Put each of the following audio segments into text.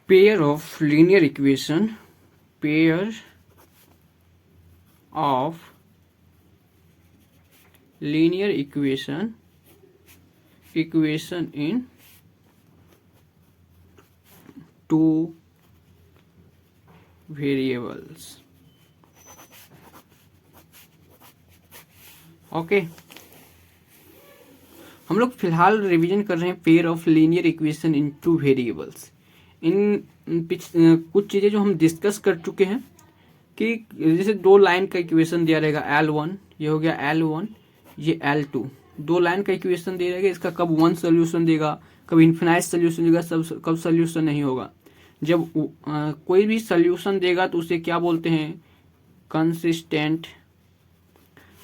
pair of linear equation, pair of linear equation in two variables. Okay हम लोग फिलहाल revision कर रहे हैं pair of linear equation in two variables. कुछ चीजें जो हम डिस्कस कर चुके हैं कि जैसे दो लाइन का इक्वेशन दिया रहेगा L1, ये हो गया L1, ये L2, दो लाइन का इक्वेशन दिया रहेगा। इसका कब वन सोल्यूशन देगा, कब इन्फिनाइट सोल्यूशन देगा, सब कब सोल्यूशन नहीं होगा। जब कोई भी सोल्यूशन देगा तो उसे क्या बोलते हैं, कंसिस्टेंट।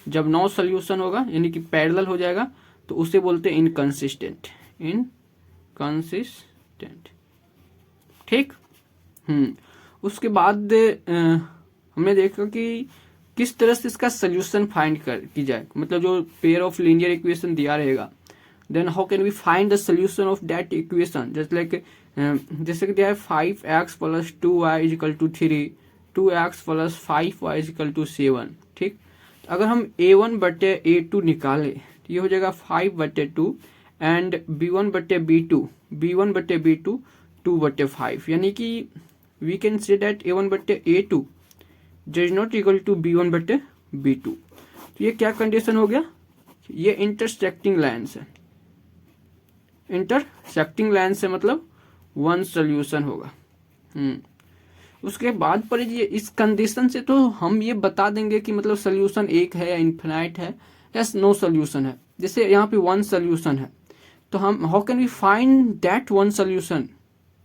जब नो सोल्यूशन होगा यानी कि पैरेलल हो जाएगा तो उसे बोलते हैं इनकंसिस्टेंट, इनकंसिस्टेंट। ठीक। उसके बाद हमने देखा कि किस तरह से इसका सोल्यूशन फाइंड की जाए, मतलब जो पेयर ऑफ लीनियर इक्वेशन दिया रहेगा, then how can we find the solution of that equation. Just like जैसे कि दिया है 5x + 2y = 3, 2x + 5y = 7। ठीक। अगर हम a1/a2 निकालें तो ये हो जाएगा 5/2 एंड b1/b2, b1/b2 2/5, यानी कि we can say that a1/a2 is not equal to b1/b2। तो ये क्या कंडीशन हो गया, ये इंटरसेक्टिंग लाइन्स है, इंटरसेक्टिंग लाइन्स है, मतलब वन सोल्यूशन होगा। उसके बाद पर ये इस कंडीशन से तो हम ये बता देंगे कि मतलब सोल्यूशन एक है या इन्फिनाइट है या नो सोल्यूशन है। जैसे यहाँ पे वन सोल्यूशन है तो हम how can we find that one solution,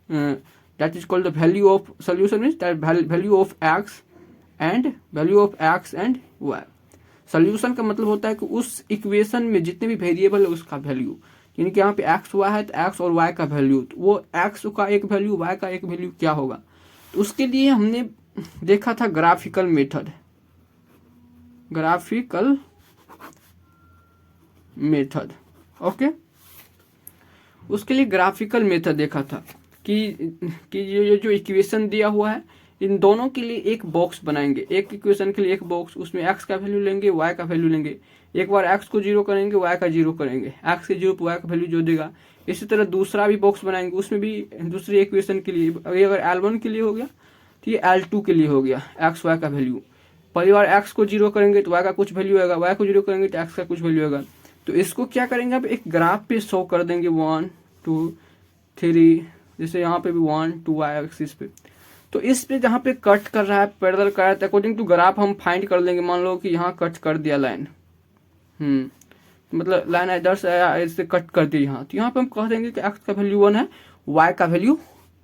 that is called the value of solution, means that value of X and value of X and Y. सोल्यूशन का मतलब होता है कि उस इक्वेशन में जितने भी वेरिएबल है उसका वैल्यू, यानी कि यहाँ पे एक्स वाई है तो एक्स और वाई का वैल्यू, तो वो एक्स का एक वैल्यू वाई का एक वैल्यू क्या होगा। तो उसके लिए हमने देखा था graphical method, graphical method. Okay, उसके लिए ग्राफिकल मेथड देखा था कि ये जो इक्वेशन दिया हुआ है इन दोनों के लिए एक बॉक्स बनाएंगे, एक इक्वेशन के लिए एक बॉक्स, उसमें एक्स का वैल्यू लेंगे, वाई का वैल्यू लेंगे, एक बार एक्स को 0 करेंगे, वाई का 0 करेंगे, एक्स के 0 पर वाई का वैल्यू जो देगा। इसी तरह दूसरा भी बॉक्स बनाएंगे, उसमें भी दूसरी इक्वेशन के लिए, अगर L1 के लिए हो गया तो ये L2 के लिए हो गया, एक्स वाई का वैल्यू। पहली बार एक्स को 0 करेंगे तो वाई का कुछ वैल्यू आएगा, वाई को 0 करेंगे तो एक्स का कुछ वैल्यू आएगा। तो इसको क्या करेंगे, अब एक ग्राफ पे शो कर देंगे 1 2 3, जैसे यहाँ पे भी 1 2 वाई एक्सिस पे। तो इस पे जहाँ पे कट कर रहा है, पैरेलल कर रहा है, अकॉर्डिंग टू ग्राफ हम फाइंड कर लेंगे। मान लो कि यहाँ कट कर दिया लाइन, मतलब लाइन इधर से आया, ऐसे कट कर दी यहाँ, तो यहाँ पे हम कह देंगे कि एक्स का वैल्यू 1 है, वाई का वैल्यू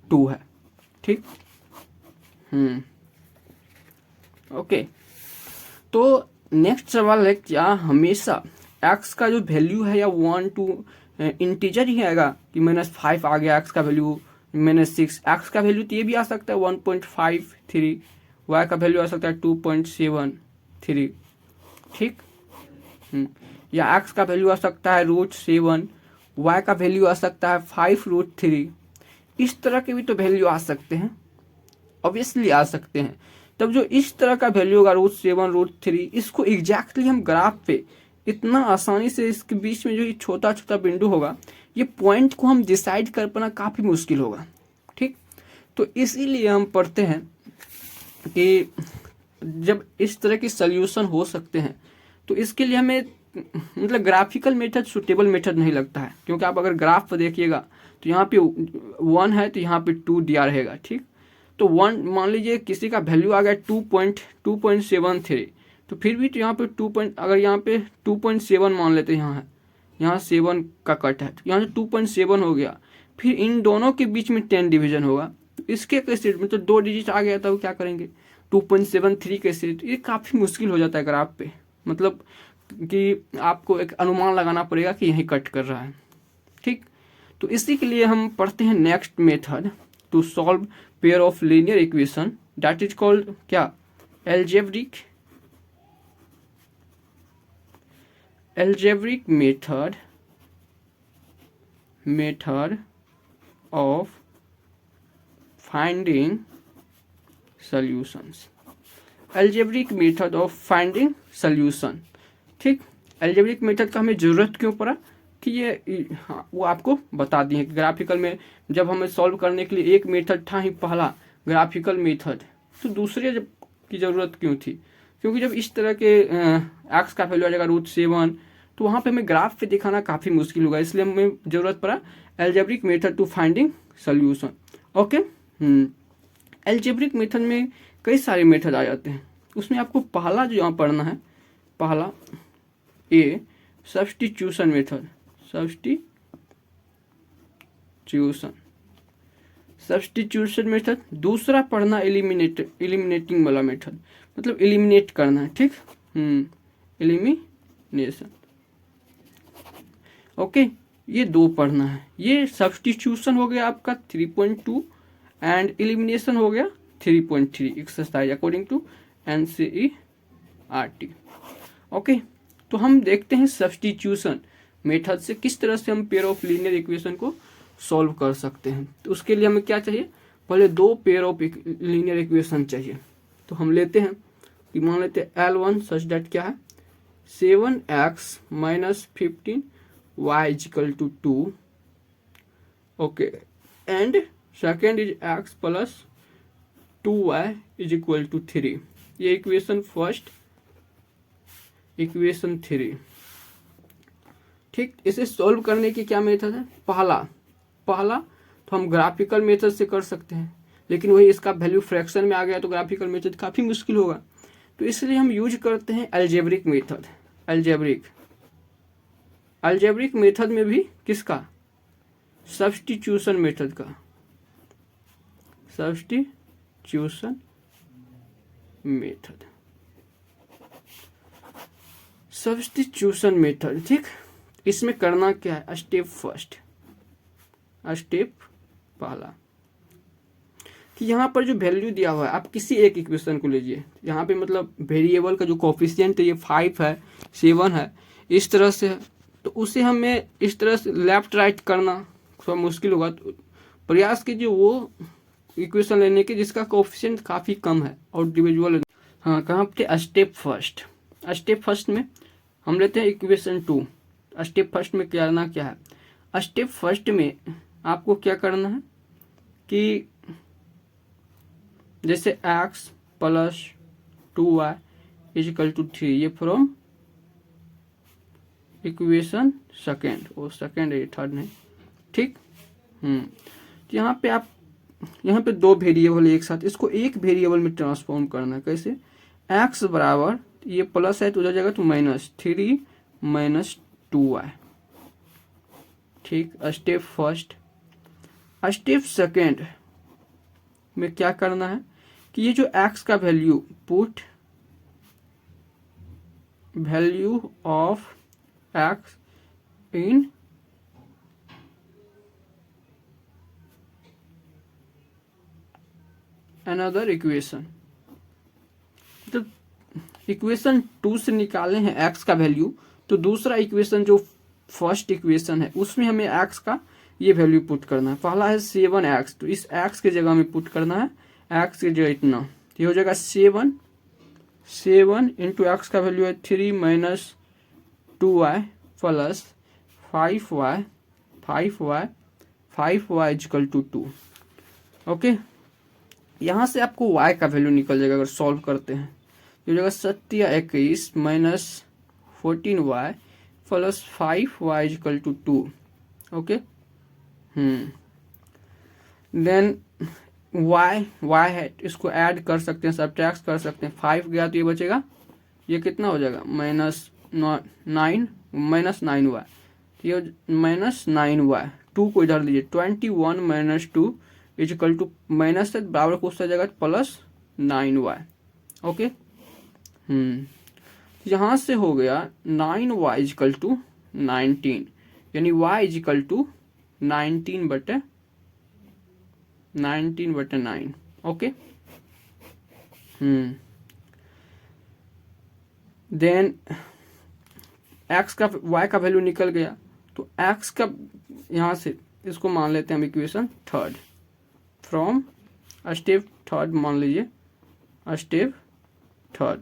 2 है। ठीक। ओके, तो नेक्स्ट सवाल है, क्या हमेशा एक्स का जो वैल्यू है या 1 2 इंटीजर ही आएगा कि -5 आ गया एक्स का वैल्यू, -6 एक्स का वैल्यू तो ये भी आ सकता है 1.53, वाई का वैल्यू आ सकता है 2.73। ठीक। या एक्स का वैल्यू आ सकता है √7, वाई का वैल्यू आ सकता है 5√3। इस तरह के भी तो वैल्यू आ सकते हैं, ऑब्वियसली आ सकते हैं। तब जो इस तरह का वैल्यू होगा √7 √3, इसको एग्जैक्टली हम ग्राफ पे इतना आसानी से, इसके बीच में जो ये छोटा छोटा बिंदु होगा, ये पॉइंट को हम डिसाइड कर पाना काफ़ी मुश्किल होगा। ठीक। तो इसीलिए हम पढ़ते हैं कि जब इस तरह की सोल्यूशन हो सकते हैं तो इसके लिए हमें मतलब ग्राफिकल मेथड सुटेबल मेथड नहीं लगता है, क्योंकि आप अगर ग्राफ पर देखिएगा तो यहाँ पे 1 है तो यहाँ पे 2 दिया रहेगा। ठीक। तो 1 मान लीजिए किसी का वैल्यू आ गया 2.73, तो फिर भी तो यहाँ पे 2 अगर यहाँ पे 2.7 मान लेते हैं, यहाँ 7 का कट है, तो यहाँ से 2.7 हो गया, फिर इन दोनों के बीच में 10 डिवीजन होगा, तो इसके कैसे मतलब 2 डिजिट आ गया तब क्या करेंगे, 2.73 कैसे, तो ये काफ़ी मुश्किल हो जाता है ग्राफ पे, मतलब कि आपको एक अनुमान लगाना पड़ेगा कि यही कट कर रहा है। ठीक। तो इसी के लिए हम पढ़ते हैं next method to solve pair of linear equation, that is called क्या, algebraic method of finding solutions, algebraic method of finding solution. ठीक, अलजेब्रिक मेथड का हमें ज़रूरत क्यों पड़ा कि ये हाँ, वो आपको बता दिए कि ग्राफिकल में जब हमें सॉल्व करने के लिए एक मेथड था ही पहला ग्राफिकल मेथड, तो दूसरे की ज़रूरत क्यों थी? क्योंकि जब इस तरह के एक्स का वैल्यू आ जाएगा √7 तो वहाँ पे हमें ग्राफ पे दिखाना काफ़ी मुश्किल होगा, इसलिए हमें ज़रूरत पड़ा algebraic method to finding solution. Okay, algebraic method में कई सारे मेथड आ जाते हैं, उसमें आपको पहला जो यहाँ पढ़ना है, पहला ए सब्स्टिट्यूशन मेथड, सब्स्टिट्यूशन मेथड। दूसरा पढ़ना एलिमिनेटिंग वाला मेथड, मतलब एलिमिनेट करना है। ठीक, एलिमिनेशन। ओके, ये दो पढ़ना है। ये सब्स्टिट्यूशन हो गया आपका 3.2 एंड एलिमिनेशन हो गया 3.3 exercise according to NCERT। Okay, तो हम देखते हैं सब्स्टिट्यूशन मेथड से किस तरह से हम पेयर ऑफ लीनियर इक्वेशन को सॉल्व कर सकते हैं। तो उसके लिए हमें क्या चाहिए, पहले दो पेयर ऑफ लीनियर इक्वेशन चाहिए। तो हम लेते हैं कि मान लेते हैं L1 सच दैट क्या है 7x - 15y = 2। Okay, and second is x + 2y = 3। ये इक्वेशन फर्स्ट, इक्वेशन 3। ठीक, इसे सॉल्व करने की क्या मेथड है, पहला तो हम ग्राफिकल मेथड से कर सकते हैं, लेकिन वही इसका वैल्यू फ्रैक्शन में आ गया तो ग्राफिकल मेथड काफ़ी मुश्किल होगा, तो इसलिए हम यूज करते हैं अलजेब्रिक मेथड। अलजेब्रिक मेथड में भी किसका, सब्स्टिट्यूशन मेथड का, सब्स्टिट्यूशन मेथड। ठीक, इसमें करना क्या है, स्टेप पहला कि यहाँ पर जो वैल्यू दिया हुआ है, आप किसी एक इक्वेशन को लीजिए, यहाँ पे मतलब वेरिएबल का जो कोफिशिएंट है ये 5 है, 7 है, इस तरह से है, तो उसे हमें इस तरह से लेफ्ट राइट करना थोड़ा मुश्किल होगा। तो प्रयास कीजिए वो इक्वेशन लेने की जिसका कोफिशिएंट काफ़ी कम है और डिविजुअल। हाँ, कहाँ पे, स्टेप फर्स्ट में हम लेते हैं इक्वेशन 2। स्टेप फर्स्ट में करना क्या है, स्टेप फर्स्ट में आपको क्या करना है कि जैसे x + 2y = 3, ये फ्रॉम इक्वेशन सेकेंड, वो सेकेंड है, थर्ड नहीं। ठीक, तो यहाँ पे आप दो वेरिएबल एक साथ, इसको एक वेरिएबल में ट्रांसफॉर्म करना है। कैसे, x बराबर, ये प्लस है तो उधर जाएगा तो -3 - 2y। ठीक, स्टेप फर्स्ट। स्टेप सेकेंड में क्या करना है कि ये जो x का value, put value of x in another equation. तो इक्वेशन 2 से निकाले हैं x का वैल्यू, तो दूसरा इक्वेशन जो फर्स्ट इक्वेशन है उसमें हमें x का ये वैल्यू पुट करना है। पहला है 7x, तो इस x के जगह में पुट करना है, x की जगह इतना, ये हो जाएगा 7 इंटू x का वैल्यू है 3 - 2y + 5y = 2। ओके, यहाँ से आपको y का वैल्यू निकल जाएगा अगर सॉल्व करते हैं, ये हो जाएगा 21 - 14y + 5y = 2। Okay, then y है, इसको ऐड कर सकते हैं, सब्ट्रैक्ट कर सकते हैं। 5 गया तो ये बचेगा, ये कितना हो जाएगा, -9y, ये -9y, 2 को इधर लीजिए, 21 - 2 = माइनस से बराबर को उससे जाएगा +9y। ओके, यहाँ से हो गया 9y = 19, यानी y = 19/9। ओके, देन x का y का वैल्यू निकल गया, तो x का यहाँ से इसको मान लेते हैं हम equation third, from step third मान लीजिए, स्टेप थर्ड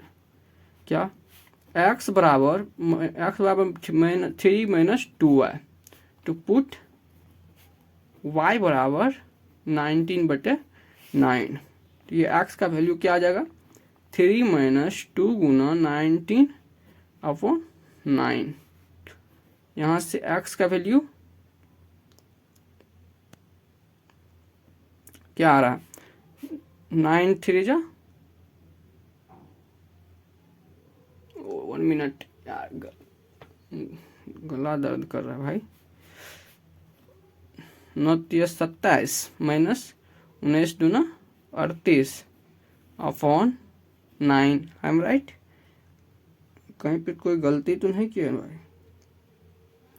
क्या, x बराबर 3 - 2y टू पुट y बराबर 19/9। तो ये x का वैल्यू क्या आ जाएगा, 3 - 2 गुना 19/9। यहाँ से x का वैल्यू क्या आ रहा है, 9 3 जा 1 मिनट यार, गला दर्द कर रहा है भाई। 9 3 27 माइनस 19 दूना 38 अपॉन 9। आई एम राइट, कहीं पे कोई गलती तो नहीं की है भाई।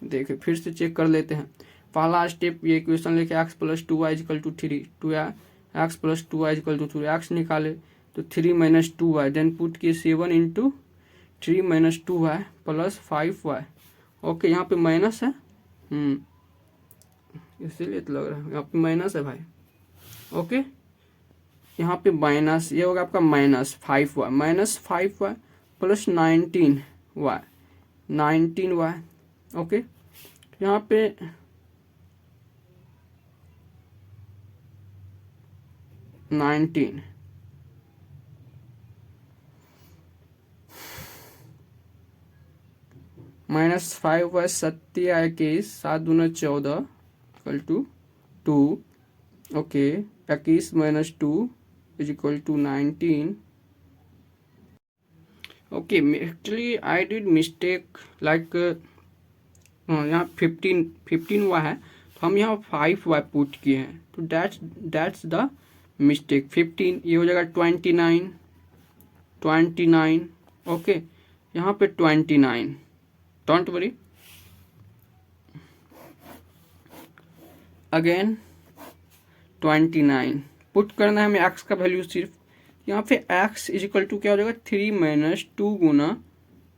देखिए फिर से चेक कर लेते हैं। पहला स्टेप, ये इक्वेशन लेके x + 2y = 3, 2x + 2y = 3, x निकाले तो 3 - 2y, देन पुट किए 7 × 3 - 2y + 5y। ओके, यहाँ पे माइनस है, इसीलिए तो लग रहा है यहाँ पे माइनस है भाई। ओके, यहाँ पे माइनस, ये होगा आपका -5y, -5y + 19y। ओके, यहाँ पे -19 -5y 7 21 7 दूना 14 = 2। Okay, 21 - 2 = 19। Okay, actually I did mistake, like यहाँ 15 हुआ है तो हम यहाँ 5y पुट किए हैं, तो दैट्स द मिस्टेक। 15 ये हो जाएगा 29। ओके, यहाँ पे 29, डोंट वरी। अगेन 29 पुट करना है हमें x का वैल्यू सिर्फ। यहाँ पे x = क्या हो जाएगा, 3 - 2 गुना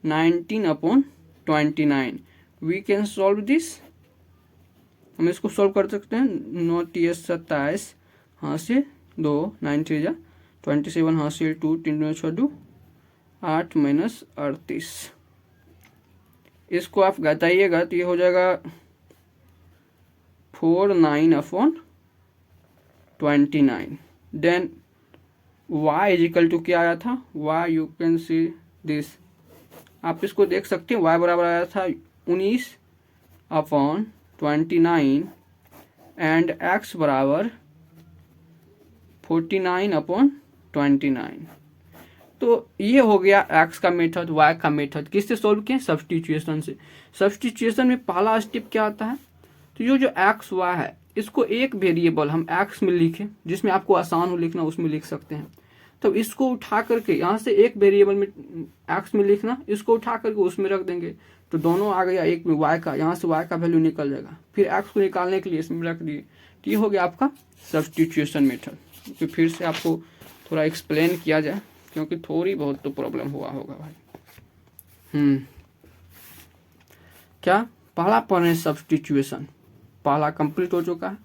19/29। वी कैन सॉल्व दिस, हम इसको सॉल्व कर सकते हैं। 9 3 27 हाँ से 2, 9 3 जा 27 हाँ से 2, 3 2 6 2 8 - 38। इसको आप घटाइएगा तो ये हो जाएगा 49/29। देन y = क्या आया था, y you can see this, आप इसको देख सकते हैं। y बराबर आया था 19/29 एंड x बराबर 49/29। तो ये हो गया x का मेथड, y का मेथड। किससे सॉल्व किए, सब्स्टिट्यूशन से। सब्स्टिट्यूशन में पहला स्टेप क्या आता है, तो जो x y है इसको एक वेरिएबल हम x में लिखें, जिसमें आपको आसान हो लिखना उसमें लिख सकते हैं। तो इसको उठा करके यहाँ से एक वेरिएबल में x में लिखना, इसको उठा करके उसमें रख देंगे तो दोनों आ गया एक में y का, यहाँ से y का वैल्यू निकल जाएगा। फिर x को निकालने के लिए इसमें रख दिए, तो ये हो गया आपका सब्स्टिट्यूशन मेथड। तो फिर से आपको थोड़ा एक्सप्लेन किया जाए, क्योंकि थोड़ी बहुत तो प्रॉब्लम हुआ होगा भाई। क्या पहला पढ़े सब्स्टिट्यूशन, पहला कंप्लीट हो चुका है।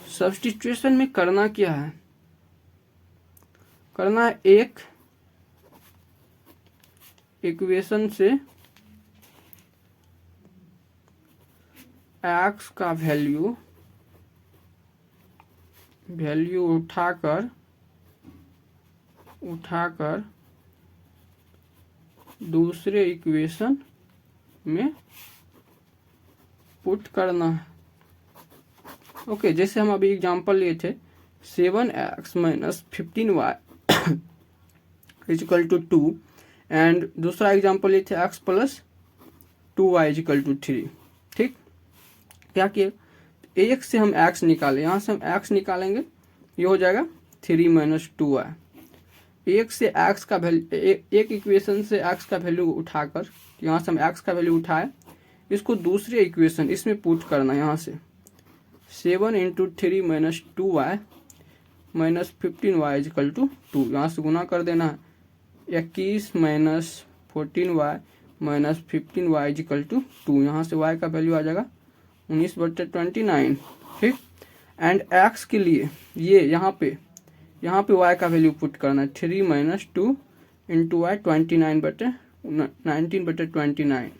सब्स्टिट्यूशन में करना क्या है, करना है एक इक्वेशन से x का वैल्यू उठाकर दूसरे इक्वेशन में पुट करना है। ओके, जैसे हम अभी एग्जांपल लिए थे 7x - 15y = 2 एंड दूसरा एग्जांपल लिए थे x + 2y = 3। ठीक, क्या किए, एक से हम x निकाले, यहाँ से हम x निकालेंगे, ये हो जाएगा 3 - 2y। एक से x का वैल्यू, एक इक्वेशन से x का वैल्यू उठाकर, यहाँ से हम x का वैल्यू उठाए, इसको दूसरे इक्वेशन इसमें पुट करना। यहाँ से 7 × 3 - 2y - 15y = 2, यहाँ से गुना कर देना है। 21 - 14y - 15y = 2, यहाँ से y का वैल्यू आ जाएगा 19/29, ठीक। एंड एक्स के लिए ये यहाँ पे वाई का वैल्यू पुट करना है, 3 - 2 इंटू वाई 19/29।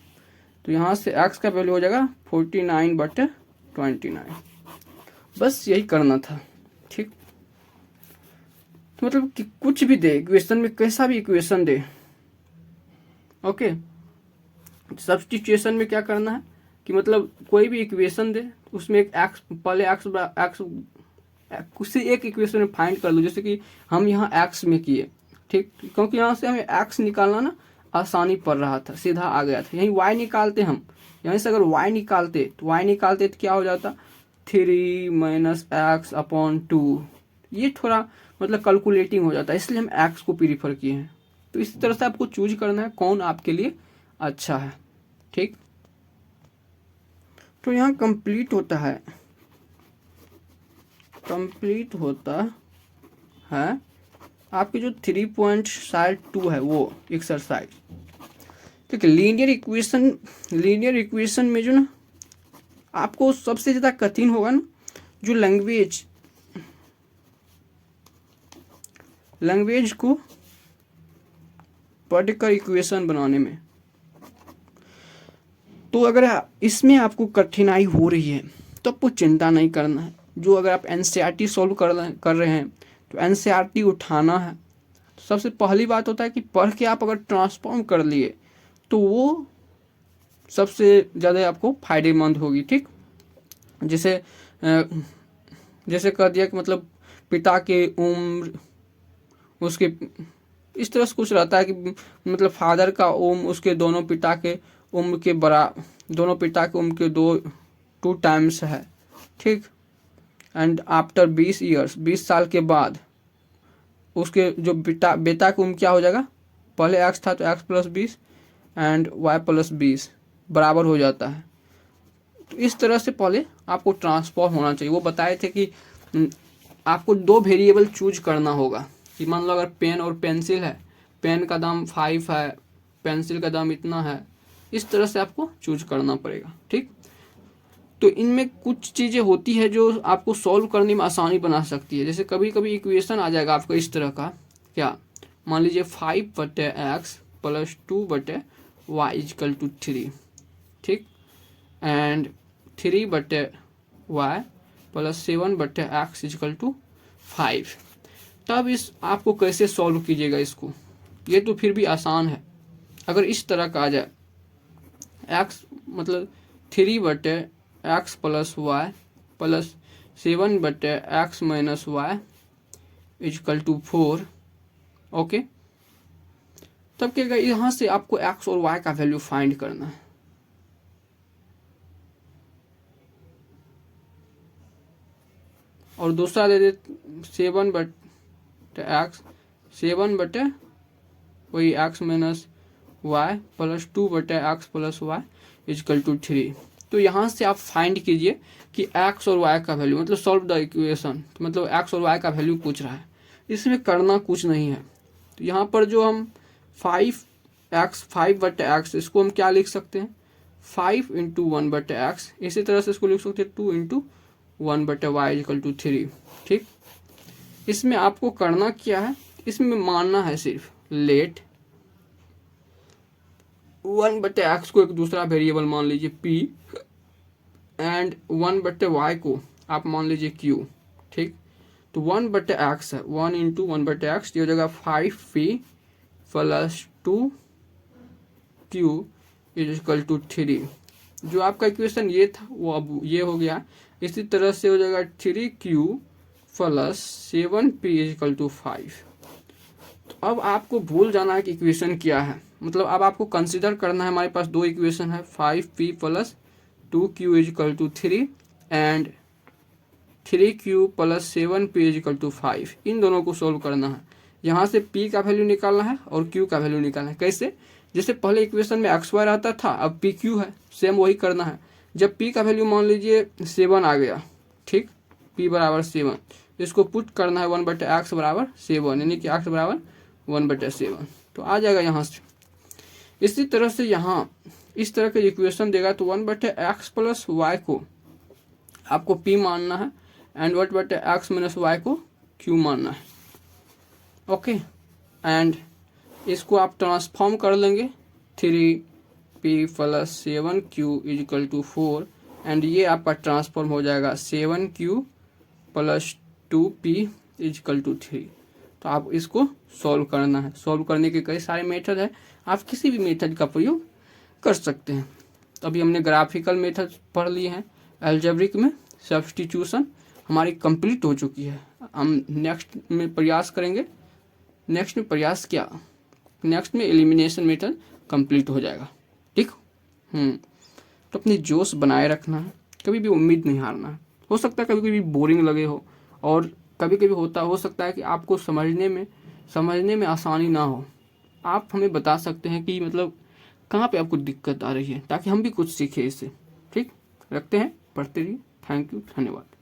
तो यहाँ से एक्स का वैल्यू हो जाएगा 49/29। बस यही करना था, ठीक। तो मतलब कि कुछ भी दे इक्वेशन में, कैसा भी इक्वेशन दे, ओके। सब्स्टिट्यूशन में क्या करना है कि मतलब कोई भी इक्वेशन दे उसमें एक एक्स, पहले एक्स उससे एक इक्वेशन में फाइंड कर लो, जैसे कि हम यहाँ एक्स में किए, ठीक। क्योंकि यहाँ से हमें एक्स निकालना ना आसानी पड़ रहा था, सीधा आ गया था। यहीं वाई निकालते हम, यहीं से अगर वाई निकालते तो क्या हो जाता, 3 - x/2। ये थोड़ा मतलब कैलकुलेटिंग हो जाता है, इसलिए हम एक्स को प्रीफर किए हैं। तो इस तरह से आपको चूज करना है कौन आपके लिए अच्छा है, ठीक। तो यहाँ कंप्लीट होता है आपकी जो 3.2 है वो एक्सरसाइज, ठीक है। लीनियर इक्वेशन में जो ना आपको सबसे ज़्यादा कठिन होगा ना, जो लैंग्वेज को पढ़कर इक्वेशन बनाने में। तो अगर इसमें आपको कठिनाई हो रही है तो आपको चिंता नहीं करना है। जो अगर आप एनसीईआरटी सॉल्व कर रहे हैं तो एनसीईआरटी उठाना है। सबसे पहली बात होता है कि पढ़ के आप अगर ट्रांसफॉर्म कर लिए तो वो सबसे ज़्यादा आपको फायदेमंद होगी, ठीक। जैसे कह दिया कि मतलब पिता के उम्र, उसके इस तरह से कुछ रहता है कि मतलब फादर का उम्र उसके दोनों पिता के उम्र के दोनों पिता के उम्र के 2 टाइम्स है, ठीक। एंड आफ्टर 20 ईयर्स, 20 साल के बाद उसके जो बेटा की उम्र क्या हो जाएगा, पहले एक्स था तो एक्स + 20 एंड वाई + 20 बराबर हो जाता है। तो इस तरह से पहले आपको ट्रांसफॉर्म होना चाहिए। वो बताए थे कि आपको 2 वेरिएबल चूज करना होगा कि मान लो अगर पेन और पेंसिल है, पेन का दाम 5 है, पेंसिल का दाम इतना है, इस तरह से आपको चूज करना पड़ेगा, ठीक। तो इनमें कुछ चीज़ें होती है जो आपको सॉल्व करने में आसानी बना सकती है। जैसे कभी कभी इक्वेशन आ जाएगा आपका इस तरह का, क्या मान लीजिए 5/x + 2/y = 3, ठीक। And 3/y + 7/x = 5। तब इस आपको कैसे सॉल्व कीजिएगा इसको, ये तो फिर भी आसान है। अगर इस तरह का आ जाए x मतलब 3/x + y + 7/x - y = 4, okay. तब क्या, यहाँ से आपको x और y का वैल्यू फाइंड करना है। और दूसरा दे दे 7/x वही x - y + 2/x + y = 3। तो यहाँ से आप फाइंड कीजिए कि x और y का वैल्यू, मतलब सॉल्व द इक्वेशन, मतलब x और y का वैल्यू पूछ रहा है। इसमें करना कुछ नहीं है। तो यहाँ पर जो हम 5/x इसको हम क्या लिख सकते हैं, 5 × 1/x। इसी तरह से इसको लिख सकते हैं 2 × 1/y = 3, ठीक। इसमें आपको करना क्या है, इसमें मानना है सिर्फ लेट 1/x को एक दूसरा वेरिएबल मान लीजिए p एंड 1/y को आप मान लीजिए q, ठीक। तो 1/x है, 1 × 1/x ये हो जाएगा 5p + 2q = 3। जो आपका इक्वेशन ये था वो अब ये हो गया। इसी तरह से हो जाएगा 3q + 7p = 5। तो अब आपको भूल जाना है कि इक्वेशन क्या है, मतलब अब आपको कंसीडर करना है हमारे पास 2 इक्वेशन है, 5p + 2q = 3 and 3q + 7p = 5। इन दोनों को सोल्व करना है। यहाँ से p का वैल्यू निकालना है और q का वैल्यू निकालना है। कैसे, जैसे पहले इक्वेशन में xy रहता था, अब pq है, सेम वही करना है। जब p का वैल्यू मान लीजिए 7 आ गया, ठीक, p = 7, इसको पुट करना है 1/x = 7, यानी कि x = 1/7, तो आ जाएगा यहाँ से। इसी तरह से यहाँ इस तरह के इक्वेशन देगा तो 1/x + y को आपको p मानना है एंड वट बटे एक्स माइनस वाई को q मानना है। ओके, एंड इसको आप ट्रांसफॉर्म कर लेंगे 3p plus 7q is equal to 4 and ये आपका ट्रांसफॉर्म हो जाएगा 7q plus 2p is equal to 3। तो आप इसको सॉल्व करना है। सॉल्व करने के कई सारे मेथड है, आप किसी भी मेथड का प्रयोग कर सकते हैं। तो अभी हमने ग्राफिकल मेथड पढ़ लिए हैं। अलजेब्रिक में सब्स्टिट्यूशन हमारी कंप्लीट हो चुकी है। हम नेक्स्ट में प्रयास करेंगे। नेक्स्ट में प्रयास क्या, नेक्स्ट में एलिमिनेशन मेथड कंप्लीट हो जाएगा। ठीक। तो अपनी जोश बनाए रखना है, कभी भी उम्मीद नहीं हारना है। हो सकता है कभी कभी बोरिंग लगे हो, और कभी कभी हो सकता है कि आपको समझने में आसानी ना हो। आप हमें बता सकते हैं कि मतलब कहाँ पे आपको दिक्कत आ रही है, ताकि हम भी कुछ सीखें इससे। ठीक, रखते हैं, पढ़ते रहिए। थैंक यू, धन्यवाद।